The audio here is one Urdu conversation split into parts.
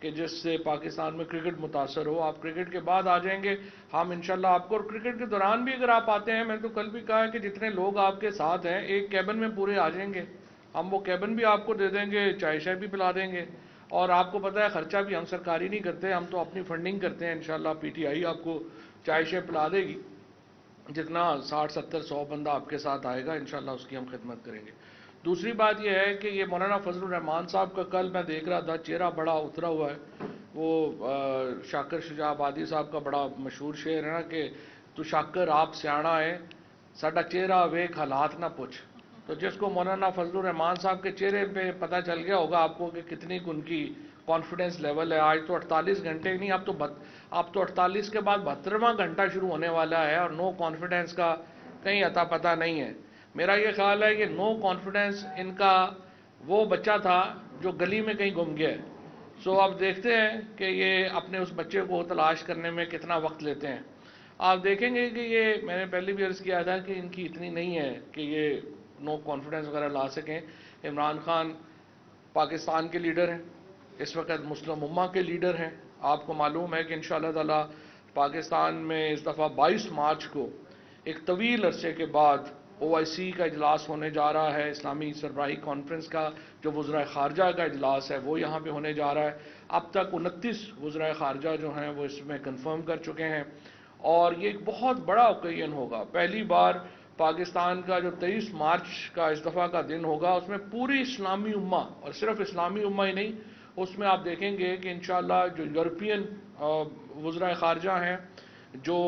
کہ جس سے پاکستان میں کرکٹ متاثر ہو. آپ کرکٹ کے بعد آ جائیں گے ہم انشاءاللہ آپ کو, اور کرکٹ کے دوران بھی اگر آپ آتے ہیں, میں تو کل بھی کہا ہے کہ جتنے لوگ آپ کے ساتھ ہیں ایک کیبن میں پورے آ جائیں گے, ہم وہ کیبن بھی آپ کو دے دیں گے, چائے شائے بھی پلا دیں گے. اور آپ کو پتہ ہے خرچہ بھی ہم سرکاری نہیں کرتے, ہم تو اپنی فنڈنگ کرتے ہیں. انشاءاللہ پی ٹی آئی آپ کو چائے شائے پلا دے گی. جتنا 60 70 100 بندہ آپ کے ساتھ آئے گا انشاءاللہ اس کی ہم خدمت کریں گے. دوسری بات یہ ہے کہ یہ مولانا فضل الرحمان صاحب کا کل میں دیکھ رہا تھا چہرہ بڑا اترا ہوا ہے. وہ شاکر شجاع آبادی صاحب کا بڑا مشہور شعر ہے نا کہ تو شاکر آپ سیاڑا ہے ساڈا چہرہ ویکھ حالات نہ پوچھ. تو جس کو مولانا فضل الرحمان صاحب کے چہرے پہ پتہ چل گیا ہوگا آپ کو کہ کتنی ان کی کانفیڈنس لیول ہے. آج تو 48 گھنٹے نہیں, اب تو 48 کے بعد 72واں گھنٹہ شروع ہونے والا ہے, اور نو کانفیڈنس کا کہیں اتا پتہ نہیں ہے. میرا یہ خیال ہے کہ نو کانفیڈنس ان کا وہ بچہ تھا جو گلی میں کہیں گم گیا ہے. سو آپ دیکھتے ہیں کہ یہ اپنے اس بچے کو تلاش کرنے میں کتنا وقت لیتے ہیں. آپ دیکھیں گے کہ یہ, میں نے پہلے بھی عرض کیا تھا کہ ان کی اتنی نہیں ہے کہ یہ نو کانفیڈنس وغیرہ لا سکیں. عمران خان پاکستان کے لیڈر ہیں, اس وقت مسلم امہ کے لیڈر ہیں. آپ کو معلوم ہے کہ انشاءاللہ تعالی پاکستان میں اس دفعہ 22 مارچ کو ایک طویل عرصے کے بعد OIC کا اجلاس ہونے جا رہا ہے, اسلامی سربراہی کانفرنس کا جو وزرائے خارجہ کا اجلاس ہے وہ یہاں پہ ہونے جا رہا ہے. اب تک 29 وزرائے خارجہ جو ہیں وہ اس میں کنفرم کر چکے ہیں, اور یہ ایک بہت بڑا اوکیزن ہوگا. پہلی بار پاکستان کا جو 23 مارچ کا اس دفعہ کا دن ہوگا اس میں پوری اسلامی امہ, اور صرف اسلامی امہ ہی نہیں, اس میں آپ دیکھیں گے کہ انشاءاللہ جو یورپین وزرائے خارجہ ہیں, جو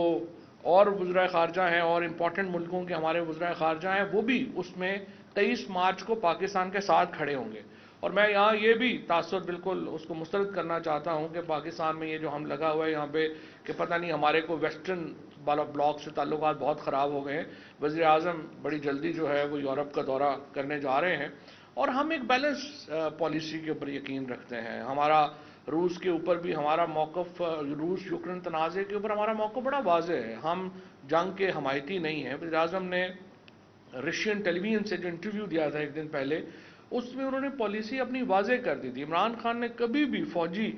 اور وزرائے خارجہ ہیں اور امپورٹنٹ ملکوں کے ہمارے وزرائے خارجہ ہیں, وہ بھی اس میں 23 مارچ کو پاکستان کے ساتھ کھڑے ہوں گے. اور میں یہاں یہ بھی تاثر بالکل اس کو مسترد کرنا چاہتا ہوں کہ پاکستان میں یہ جو ہم لگا ہوا ہے یہاں پہ کہ پتہ نہیں ہمارے کو ویسٹرن بلاک سے تعلقات بہت خراب ہو گئے ہیں. وزیر اعظم بڑی جلدی جو ہے وہ یورپ کا دورہ کرنے جا رہے ہیں, اور ہم ایک بیلنس پالیسی کے اوپر یقین رکھتے ہیں. ہمارا روس کے اوپر بھی ہمارا موقف, روس یوکرین تنازع کے اوپر ہمارا موقف بڑا واضح ہے. ہم جنگ کے حمایتی نہیں ہیں. وزیر اعظم نے رشین ٹیلی ویژن سے جو انٹرویو دیا تھا ایک دن پہلے, اس میں انہوں نے پالیسی اپنی واضح کر دی تھی. عمران خان نے کبھی بھی فوجی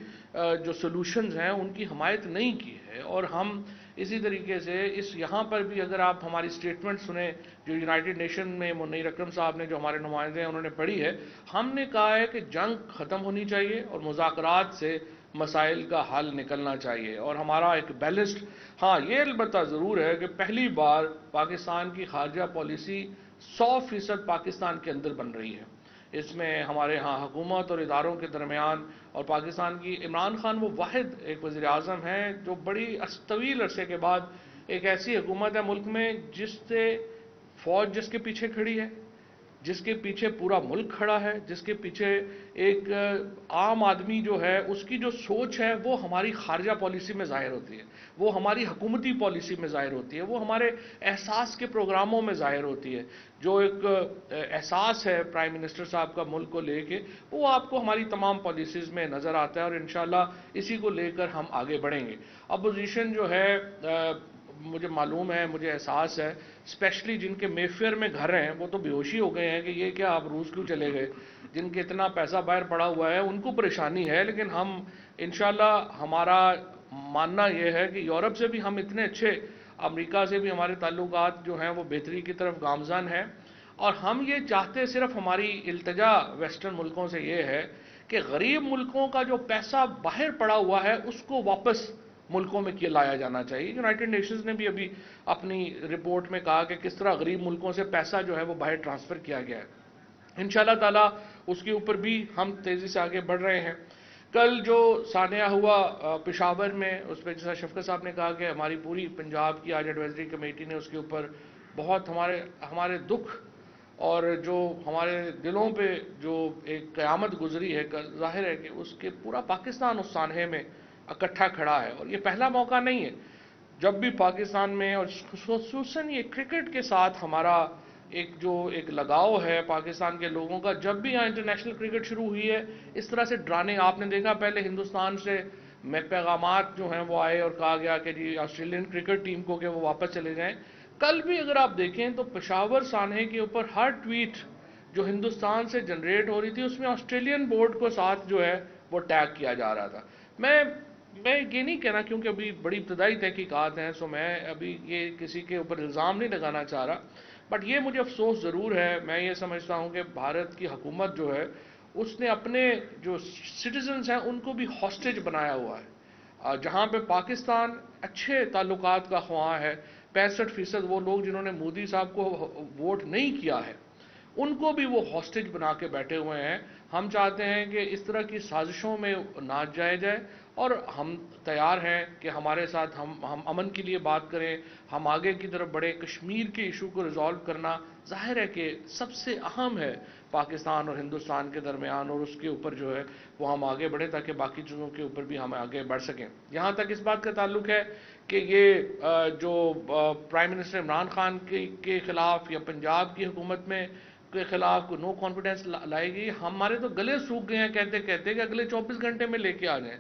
جو سلوشنز ہیں ان کی حمایت نہیں کی ہے, اور ہم اسی طریقے سے اس یہاں پر بھی اگر آپ ہماری سٹیٹمنٹ سنیں جو یونائٹڈ نیشن میں منیر اکرم صاحب نے جو ہمارے نمائندے ہیں انہوں نے پڑھی ہے, ہم نے کہا ہے کہ جنگ ختم ہونی چاہیے اور مذاکرات سے مسائل کا حل نکلنا چاہیے, اور ہمارا ایک بیلنسڈ. ہاں یہ البتہ ضرور ہے کہ پہلی بار پاکستان کی خارجہ پالیسی 100% پاکستان کے اندر بن رہی ہے. اس میں ہمارے ہاں حکومت اور اداروں کے درمیان اور پاکستان کی, عمران خان وہ واحد ایک وزیر اعظم ہیں جو بڑی طویل عرصے کے بعد ایک ایسی حکومت ہے ملک میں جس سے فوج جس کے پیچھے کھڑی ہے, جس کے پیچھے پورا ملک کھڑا ہے, جس کے پیچھے ایک عام آدمی جو ہے اس کی جو سوچ ہے وہ ہماری خارجہ پالیسی میں ظاہر ہوتی ہے, وہ ہماری حکومتی پالیسی میں ظاہر ہوتی ہے, وہ ہمارے احساس کے پروگراموں میں ظاہر ہوتی ہے. جو ایک احساس ہے پرائم منسٹر صاحب کا ملک کو لے کے, وہ آپ کو ہماری تمام پالیسیز میں نظر آتا ہے, اور انشاءاللہ اسی کو لے کر ہم آگے بڑھیں گے. اپوزیشن جو ہے مجھے معلوم ہے, مجھے احساس ہے, اسپیشلی جن کے مے فیئر میں گھر ہیں وہ تو بے ہوشی ہو گئے ہیں کہ یہ کیا آپ روس کیوں چلے گئے. جن کے اتنا پیسہ باہر پڑا ہوا ہے ان کو پریشانی ہے, لیکن ہم انشاءاللہ ہمارا ماننا یہ ہے کہ یورپ سے بھی ہم اتنے اچھے, امریکہ سے بھی ہمارے تعلقات جو ہیں وہ بہتری کی طرف گامزن ہیں, اور ہم یہ چاہتے صرف ہماری التجا ویسٹرن ملکوں سے یہ ہے کہ غریب ملکوں کا جو پیسہ باہر پڑا ہوا ہے اس کو واپس ملکوں میں لایا جانا چاہیے. یونائٹڈ نیشنز نے بھی ابھی اپنی رپورٹ میں کہا کہ کس طرح غریب ملکوں سے پیسہ جو ہے وہ باہر ٹرانسفر کیا گیا ہے. انشاءاللہ تعالیٰ اس کے اوپر بھی ہم تیزی سے آگے بڑھ رہے ہیں. کل جو سانحہ ہوا پشاور میں, اس پہ جیسا شفقت صاحب نے کہا کہ ہماری پوری پنجاب کی آج ایڈوائزری کمیٹی نے اس کے اوپر بہت ہمارے دکھ اور جو ہمارے دلوں پہ جو ایک قیامت گزری ہے, ظاہر ہے کہ اس کے پورا پاکستان اس سانحے میں اکٹھا کھڑا ہے, اور یہ پہلا موقع نہیں ہے. جب بھی پاکستان میں اور خصوصاً یہ کرکٹ کے ساتھ ہمارا ایک لگاؤ ہے پاکستان کے لوگوں کا, جب بھی یہاں انٹرنیشنل کرکٹ شروع ہوئی ہے اس طرح سے ڈرانے آپ نے دیکھا, پہلے ہندوستان سے پیغامات جو ہیں وہ آئے اور کہا گیا کہ جی آسٹریلین کرکٹ ٹیم کو کہ وہ واپس چلے جائیں. کل بھی اگر آپ دیکھیں تو پشاور سانحے کے اوپر ہر ٹویٹ جو ہندوستان سے جنریٹ ہو رہی تھی اس میں آسٹریلین بورڈ کو ساتھ جو ہے وہ ٹیگ کیا جا رہا تھا. میں یہ نہیں کہنا کیونکہ ابھی بڑی ابتدائی تحقیقات ہیں، سو میں ابھی یہ کسی کے اوپر الزام نہیں لگانا چاہ رہا، بٹ یہ مجھے افسوس ضرور ہے. میں یہ سمجھتا ہوں کہ بھارت کی حکومت جو ہے اس نے اپنے جو سٹیزنز ہیں ان کو بھی ہاسٹیج بنایا ہوا ہے. جہاں پہ پاکستان اچھے تعلقات کا خواہاں ہے، 65% وہ لوگ جنہوں نے مودی صاحب کو ووٹ نہیں کیا ہے ان کو بھی وہ ہاسٹیج بنا کے بیٹھے ہوئے ہیں. ہم چاہتے ہیں کہ اس طرح کی سازشوں میں نہ جایا جائے، اور ہم تیار ہیں کہ ہمارے ساتھ ہم امن کے لیے بات کریں، ہم آگے کی طرف بڑھے. کشمیر کے ایشو کو ریزالو کرنا ظاہر ہے کہ سب سے اہم ہے پاکستان اور ہندوستان کے درمیان، اور اس کے اوپر جو ہے وہ ہم آگے بڑھیں تاکہ باقی چیزوں کے اوپر بھی ہم آگے بڑھ سکیں. یہاں تک اس بات کا تعلق ہے کہ یہ جو پرائم منسٹر عمران خان کے خلاف یا پنجاب کی حکومت میں کے خلاف کوئی نو کانفیڈنس لائے گی، ہمارے تو گلے سوکھ گئے ہیں کہتے کہتے کہ اگلے 24 گھنٹے میں لے کے آ جائیں.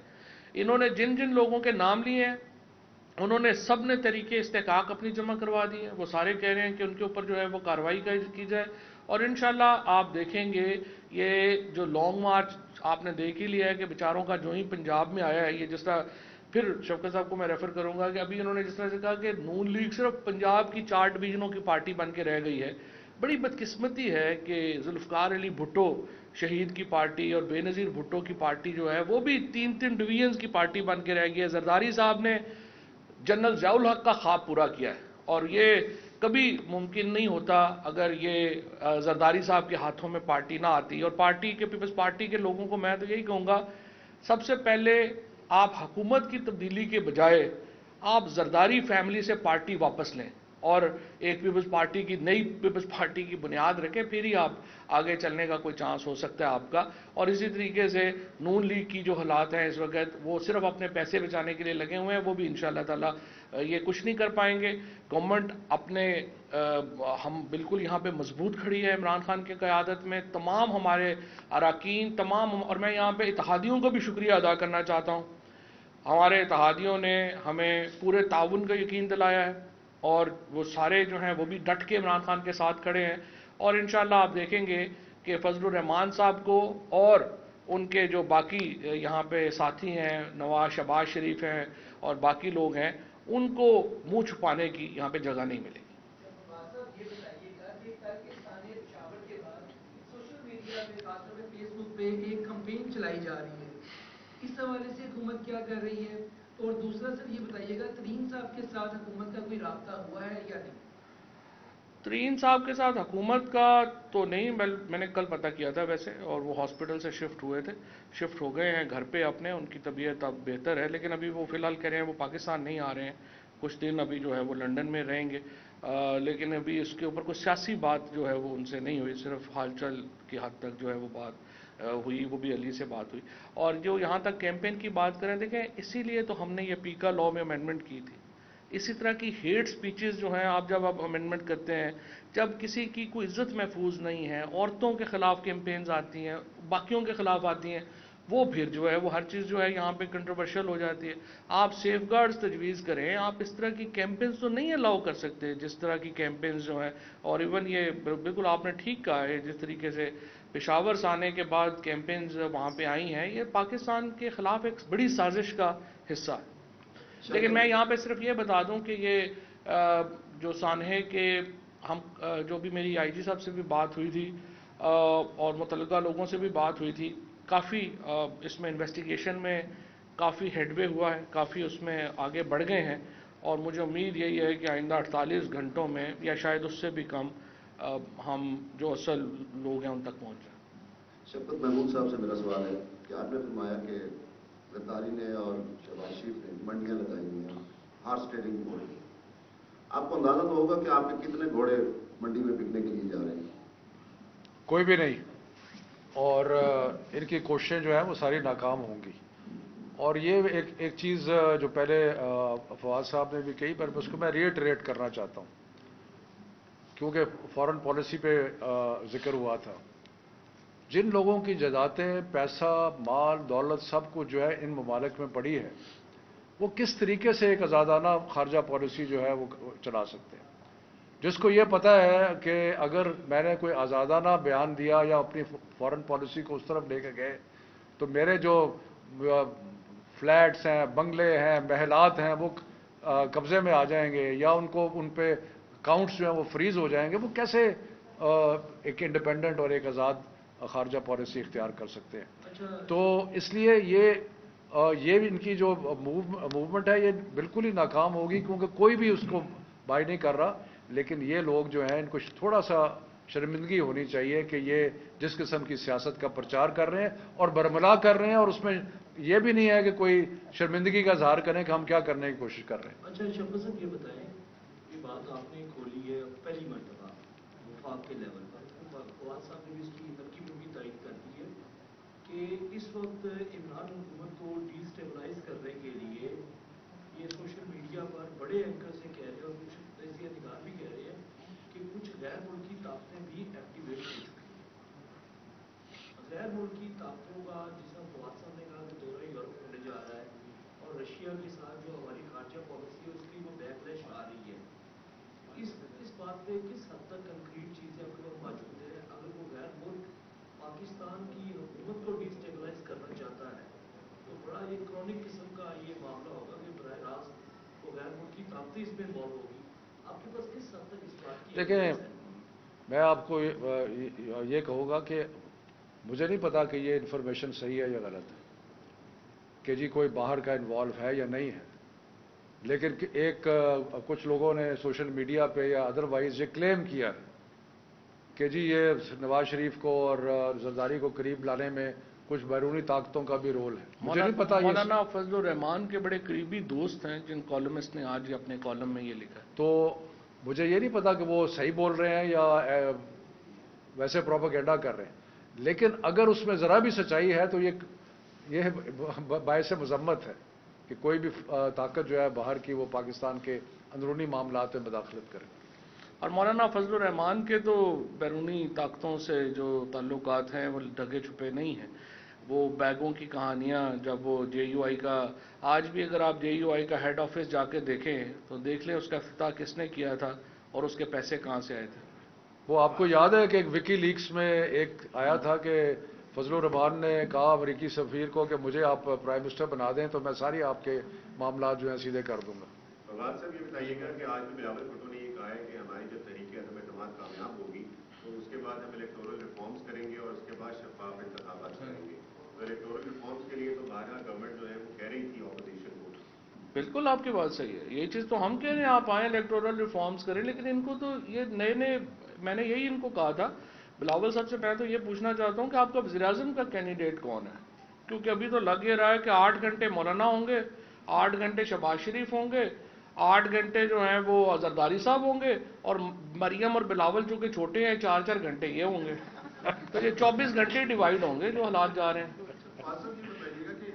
انہوں نے جن جن لوگوں کے نام لیے ہیں انہوں نے سب نے طریقے استحقاق اپنی جمع کروا دی ہیں. وہ سارے کہہ رہے ہیں کہ ان کے اوپر جو ہے وہ کارروائی کی جائے، اور انشاءاللہ آپ دیکھیں گے یہ جو لانگ مارچ آپ نے دیکھ ہی لیا ہے کہ بیچاروں کا جو ہی پنجاب میں آیا ہے. یہ جس طرح پھر شوکت صاحب کو میں ریفر کروں گا کہ ابھی انہوں نے جس طرح سے کہا کہ نون لیگ صرف پنجاب کی 4 ڈویژنوں کی پارٹی بن کے رہ گئی ہے. بڑی بدقسمتی ہے کہ ذوالفقار علی بھٹو شہید کی پارٹی اور بے نظیر بھٹو کی پارٹی جو ہے وہ بھی 3 ڈویژنز کی پارٹی بن کے رہ گئی ہے. زرداری صاحب نے جنرل ضیاء الحق کا خواب پورا کیا ہے، اور یہ کبھی ممکن نہیں ہوتا اگر یہ زرداری صاحب کے ہاتھوں میں پارٹی نہ آتی. اور پارٹی کے پیپلز پارٹی کے لوگوں کو میں تو یہی کہوں گا، سب سے پہلے آپ حکومت کی تبدیلی کے بجائے آپ زرداری فیملی سے پارٹی واپس لیں اور ایک پیپلز پارٹی کی نئی پیپلز پارٹی کی بنیاد رکھیں، پھر ہی آپ آگے چلنے کا کوئی چانس ہو سکتا ہے آپ کا. اور اسی طریقے سے نون لیگ کی جو حالات ہیں اس وقت وہ صرف اپنے پیسے بچانے کے لیے لگے ہوئے ہیں، وہ بھی انشاءاللہ تعالی یہ کچھ نہیں کر پائیں گے. گورنمنٹ اپنے ہم بالکل یہاں پہ مضبوط کھڑی ہے عمران خان کی قیادت میں. تمام ہمارے اراکین اور میں یہاں پہ اتحادیوں کو بھی شکریہ ادا کرنا چاہتا ہوں. ہمارے اتحادیوں نے ہمیں پورے تعاون کا یقین دلایا ہے، اور وہ سارے جو ہیں وہ بھی ڈٹ کے عمران خان کے ساتھ کھڑے ہیں. اور انشاءاللہ آپ دیکھیں گے کہ فضل الرحمان صاحب کو اور ان کے جو باقی یہاں پہ ساتھی ہیں، نواز شہباز شریف ہیں اور باقی لوگ ہیں، ان کو منہ چھپانے کی یہاں پہ جگہ نہیں ملے گی. یہ بتائیے گا کہ پاکستان پشاور کے بعد سوشل میڈیا میں خاص طور پہ فیس بک پہ ایک کمپین چلائی جا رہی ہے، اس حوالے سے حکومت کیا کر رہی ہے؟ اور دوسرا سر یہ بتائیے گا ترین صاحب کے ساتھ حکومت کا کوئی رابطہ ہوا ہے یا نہیں؟ ترین صاحب کے ساتھ حکومت کا تو نہیں، میں نے کل پتہ کیا تھا ویسے، اور وہ ہاسپٹل سے شفٹ ہوئے تھے، شفٹ ہو گئے ہیں گھر پہ اپنے، ان کی طبیعت اب بہتر ہے، لیکن ابھی وہ فی الحال کہہ رہے ہیں وہ پاکستان نہیں آ رہے ہیں، کچھ دن ابھی جو ہے وہ لنڈن میں رہیں گے. لیکن ابھی اس کے اوپر کوئی سیاسی بات جو ہے وہ ان سے نہیں ہوئی، صرف حال چال کی حد تک جو ہے وہ بات ہوئی، وہ بھی علی سے بات ہوئی. اور جو یہاں تک کیمپین کی بات کریں، دیکھیں اسی لیے تو ہم نے یہ پیکا لاء میں امینڈمنٹ کی تھی. اسی طرح کی ہیٹ سپیچز جو ہیں جب آپ امینڈمنٹ کرتے ہیں، جب کسی کی کوئی عزت محفوظ نہیں ہے، عورتوں کے خلاف کیمپینز آتی ہیں، باقیوں کے خلاف آتی ہیں، وہ پھر جو ہے وہ ہر چیز جو ہے یہاں پہ کنٹروورشل ہو جاتی ہے. آپ سیف گارڈز تجویز کریں، آپ اس طرح کی کیمپینز تو نہیں الاؤ کر سکتے جس طرح کی کیمپینز جو ہیں. اور ایون یہ بالکل آپ نے ٹھیک کہا ہے، جس طریقے سے پشاور سے آنے کے بعد کیمپینز وہاں پہ آئی ہیں، یہ پاکستان کے خلاف ایک بڑی سازش کا حصہ ہے. لیکن میں یہاں پہ صرف یہ بتا دوں کہ یہ جو سانحے کے ہم جو بھی میری آئی جی صاحب سے بھی بات ہوئی تھی اور متعلقہ لوگوں سے بھی بات ہوئی تھی، کافی اس میں انویسٹیگیشن میں کافی ہیڈ وے ہوا ہے، کافی اس میں آگے بڑھ گئے ہیں، اور مجھے امید یہی ہے کہ آئندہ 48 گھنٹوں میں یا شاید اس سے بھی کم ہم جو اصل لوگ ہیں ان تک پہنچ جائیں. شفقت محمود صاحب سے میرا سوال ہے کہ آپ نے فرمایا کہ غداری نے اور شہباز شریف نے منڈیاں لگائی ہوئی ہیں، ہارس ٹریڈنگ ہو رہی ہے. آپ کو اندازہ تو ہوگا کہ آپ کے کتنے گھوڑے منڈی میں بکنے کے لیے جا رہے ہیں؟ کوئی بھی نہیں، اور ان کی کوششیں جو ہیں وہ ساری ناکام ہوں گی. اور یہ ایک چیز جو پہلے فواد صاحب نے بھی کہی، پر اس کو میں ریٹریٹ کرنا چاہتا ہوں کیونکہ فارن پالیسی پہ ذکر ہوا تھا. جن لوگوں کی جائیدادیں، پیسہ، مال، دولت سب کچھ جو ہے ان ممالک میں پڑی ہے، وہ کس طریقے سے ایک آزادانہ خارجہ پالیسی جو ہے وہ چلا سکتے ہیں. جس کو یہ پتہ ہے کہ اگر میں نے کوئی آزادانہ بیان دیا یا اپنی فارن پالیسی کو اس طرف لے کے گئے تو تو میرے جو فلیٹس ہیں، بنگلے ہیں، محلات ہیں، وہ قبضے میں آ جائیں گے، یا ان پہ اکاؤنٹس جو ہیں وہ فریز ہو جائیں گے، وہ کیسے ایک انڈیپینڈنٹ اور ایک آزاد خارجہ پالیسی اختیار کر سکتے ہیں؟ تو اس لیے یہ ان کی جو موومنٹ ہے یہ بالکل ہی ناکام ہوگی، کیونکہ کوئی بھی اس کو بائی نہیں کر رہا. لیکن یہ لوگ جو ہیں ان کو تھوڑا سا شرمندگی ہونی چاہیے کہ یہ جس قسم کی سیاست کا پرچار کر رہے ہیں اور برملا کر رہے ہیں، اور اس میں یہ بھی نہیں ہے کہ کوئی شرمندگی کا اظہار کریں کہ ہم کیا کرنے کی کوشش کر رہے ہیں. اچھا شفقت صاحب یہ بتائیں، یہ بات آپ نے کھولی ہے پہلی مرتبہ وفاق کے لیول پر، فواد صاحب نے بھی اس کی نکی تائید کر دی ہے کہ اس وقت عمران حکومت کو ڈی اسٹیبلائز کرنے کے لیے یہ سوشل میڈیا پر بڑے اینکر سے کہہ رہے ہیں اور کچھ تجزیہ نگار بھی کہہ رہے ہیں کہ کچھ غیر ملکی طاقتیں بھی ایکٹیویٹ ہو چکی ہیں. غیر ملکی طاقتوں کا جس طرح فواد صاحب نے کہا کہ دورہ یورپ ہونے جا رہا ہے، اور رشیا کے ساتھ جو ہماری خارجہ پالیسی ہے اس کی وہ بیک لیش آ رہی ہے، اس بات پہ کس حد تک کنکریٹ چیزیں آپ کے پاس موجود ہیں؟ اگر وہ غیر ملک پاکستان کی حکومت کو ڈی اسٹیبلائز کرنا چاہتا ہے تو بڑا یہ کرونک قسم کا یہ معاملہ ہوگا کہ براہ راست وہ غیر ملکی طاقتیں اس میں انوالو ہوگی. آپ کے پاس کس حد تک اس بات کی دیکھیں، میں آپ کو یہ کہوں گا کہ مجھے نہیں پتا کہ یہ انفارمیشن صحیح ہے یا غلط ہے کہ جی کوئی باہر کا انوالو ہے یا نہیں ہے، لیکن کچھ لوگوں نے سوشل میڈیا پہ یا ادروائز یہ کلیم کیا ہے کہ جی یہ نواز شریف کو اور زرداری کو قریب لانے میں کچھ بیرونی طاقتوں کا بھی رول ہے. مجھے نہیں پتا. مولانا فضل الرحمان کے بڑے قریبی دوست ہیں جن کالمسٹ نے آج اپنے کالم میں یہ لکھا ہے. تو مجھے یہ نہیں پتا کہ وہ صحیح بول رہے ہیں یا ویسے پروپیگنڈا کر رہے ہیں، لیکن اگر اس میں ذرا بھی سچائی ہے تو یہ باعث مذمت ہے کہ کوئی بھی طاقت جو ہے باہر کی وہ پاکستان کے اندرونی معاملات میں مداخلت کرے. اور مولانا فضل الرحمان کے تو بیرونی طاقتوں سے جو تعلقات ہیں وہ ڈھکے چھپے نہیں ہیں. وہ بیگوں کی کہانیاں، جب وہ جے یو آئی کا، آج بھی اگر آپ جے یو آئی کا ہیڈ آفس جا کے دیکھیں تو دیکھ لیں اس کا افتتاح کس نے کیا تھا اور اس کے پیسے کہاں سے آئے تھے. وہ آپ کو یاد ہے کہ ایک وکی لیکس میں ایک آیا تھا کہ فضل الرحمان نے کہا امریکی سفیر کو کہ مجھے آپ پرائم منسٹر بنا دیں تو میں ساری آپ کے معاملات جو ہیں سیدھے کر دوں گا. فواد صاحب یہ بتائیے گا کہ آج بھی بلاول بھٹو نے یہ کہا ہے کہ ہماری جب تحریک عدم اعتماد کامیاب ہوگی تو اس کے بعد ہم الیکٹورل ریفارمز کریں گے اور اس کے بعد شفاف انتخابات کریں گے. تو الیکٹورل ریفارمز کے لیے تو بہرحال گورنمنٹ جو ہے وہ کہہ رہی تھی اپوزیشن کو. بالکل آپ کی بات صحیح ہے، یہ چیز تو ہم کہہ رہے ہیں آپ آئیں الیکٹورل ریفارمز کریں، لیکن ان کو تو یہ نئے میں نے یہی ان کو کہا تھا. بلاول صاحب سے میں تو یہ پوچھنا چاہتا ہوں کہ آپ کا وزیر اعظم کا کینڈیڈیٹ کون ہے؟ کیونکہ ابھی تو لگ یہ رہا ہے کہ 8 گھنٹے مولانا ہوں گے، 8 گھنٹے شہباز شریف ہوں گے، 8 گھنٹے جو ہیں وہ زرداری صاحب ہوں گے، اور مریم اور بلاول جو کہ چھوٹے ہیں 4 گھنٹے یہ ہوں گے. تو یہ 24 گھنٹے ڈیوائیڈ ہوں گے جو حالات جا رہے ہیں. یہ بتائیے گا کہ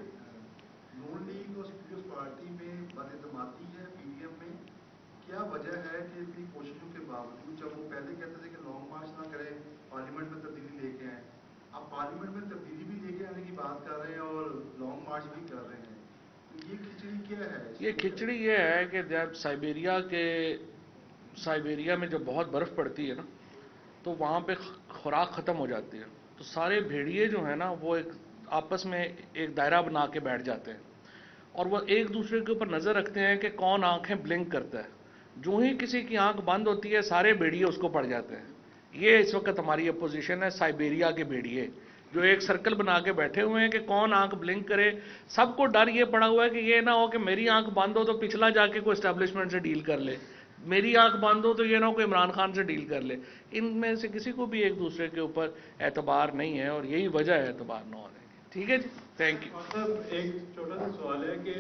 نون لیگ اور پیپلز پارٹی میں بد اعتمادی ہے پی ڈی ایم میں، کیا وجہ ہے کہ اتنی کوششوں کے باوجود جب وہ پہلے کہتے تھے کہ لانگ مارچ نہ کریں پارلیمنٹ میں تبدیلی لے کے آئیں، اب پارلیمنٹ میں تبدیلی بھی لے کے آنے کی بات کر رہے ہیں اور لانگ مارچ بھی کر رہے ہیں، تو یہ کھچڑی کیا ہے؟ یہ کھچڑی یہ ہے کہ جب سائبیریا میں جب بہت برف پڑتی ہے نا تو وہاں پہ خوراک ختم ہو جاتی ہے، تو سارے بھیڑیے جو ہیں نا وہ آپس میں ایک دائرہ بنا کے بیٹھ جاتے ہیں اور وہ ایک دوسرے کے اوپر نظر رکھتے ہیں کہ کون آنکھیں بلنک کرتا ہے. جو ہی کسی کی آنکھ بند ہوتی ہے سارے بھیڑیے اس کو پڑ جاتے ہیں. یہ اس وقت ہماری اپوزیشن ہے، سائبیریا کے بھیڑیے جو ایک سرکل بنا کے بیٹھے ہوئے ہیں کہ کون آنکھ بلنک کرے. سب کو ڈر یہ پڑا ہوا ہے کہ یہ نہ ہو کہ میری آنکھ بند ہو تو پچھلا جا کے کوئی اسٹیبلشمنٹ سے ڈیل کر لے، میری آنکھ بند ہو تو یہ نہ ہو کہ عمران خان سے ڈیل کر لے. ان میں سے کسی کو بھی ایک دوسرے کے اوپر اعتبار نہیں ہے اور یہی وجہ ہے اعتبار نہ ہونے کی. ٹھیک ہے جی، تھینک یو. صاحب ایک چھوٹا سا سوال ہے کہ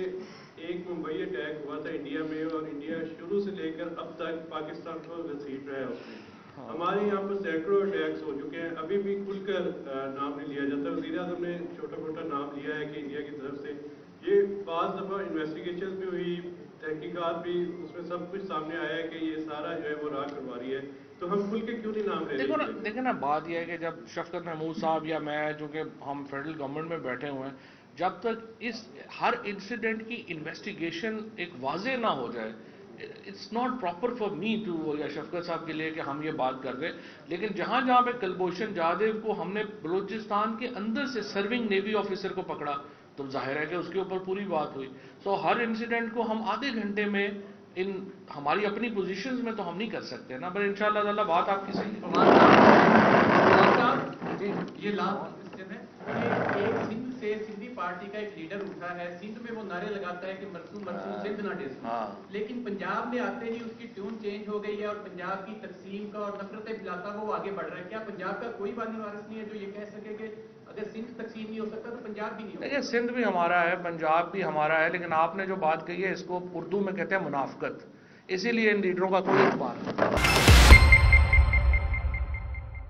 ایک ممبئی اٹیک ہوا تھا انڈیا میں اور انڈیا شروع سے لے کر اب تک پاکستان کو گھسیٹ رہا ہے اس میں. ہمارے یہاں پر سینکڑوں اٹیکس ہو چکے ہیں، ابھی بھی کھل کر نام نہیں لیا جاتا. وزیر اعظم نے چھوٹا موٹا نام لیا ہے کہ انڈیا کی طرف سے یہ بعض دفعہ انویسٹیگیشن بھی ہوئی، تحقیقات بھی، اس میں سب کچھ سامنے آیا ہے کہ یہ سارا جو ہے وہ راہ کروا رہی ہے. تو ہم کھل کے کیوں نہیں نام لے رہے؟ دیکھو نا بات یہ ہے کہ جب شفقت محمود صاحب یا میں جو کہ ہم فیڈرل گورنمنٹ میں بیٹھے ہوئے ہیں، جب تک اس ہر انسیڈنٹ کی انویسٹیگیشن ایک واضح نہ ہو جائے it's not proper for me to, یا شفقت صاحب کے لیے کہ ہم یہ بات کر رہے ہیں، لیکن جہاں جہاں پہ کلبھوشن جادیو کو ہم نے بلوچستان کے اندر سے سرونگ نیوی آفیسر کو پکڑا تو ظاہر ہے کہ اس کے اوپر پوری بات ہوئی. سو ہر انسیڈنٹ کو ہم آدھے گھنٹے میں ہماری اپنی پوزیشنز میں تو ہم نہیں کر سکتے نا، بٹ انشاءاللہ تعالیٰ بات آپ کی صحیح ہے. یہ لاسٹ کوشچن ہے کہ ایک سندھ سے سندھی پارٹی کا ایک لیڈر اٹھا ہے، سندھ میں وہ نعرے لگاتا ہے کہ مرسوم مرسوم سندھ نہ ڈیسو، لیکن پنجاب میں آتے ہی اس کی ٹیون چینج ہو گئی ہے اور پنجاب کی تقسیم کا اور نفرتیں پھیلاتا وہ آگے بڑھ رہا ہے. کیا پنجاب کا کوئی بانی وارث نہیں ہے جو یہ کہہ سکے کہ اگر سندھ تقسیم نہیں ہو سکتا تو پنجاب بھی نہیں ہو سکتا؟ سندھ بھی ہمارا ہے، پنجاب بھی ہمارا ہے، لیکن آپ نے جو بات کہی ہے اس کو اردو میں کہتے ہیں منافقت، اسی لیے ان لیڈروں کا کوئی اعتبار نہیں.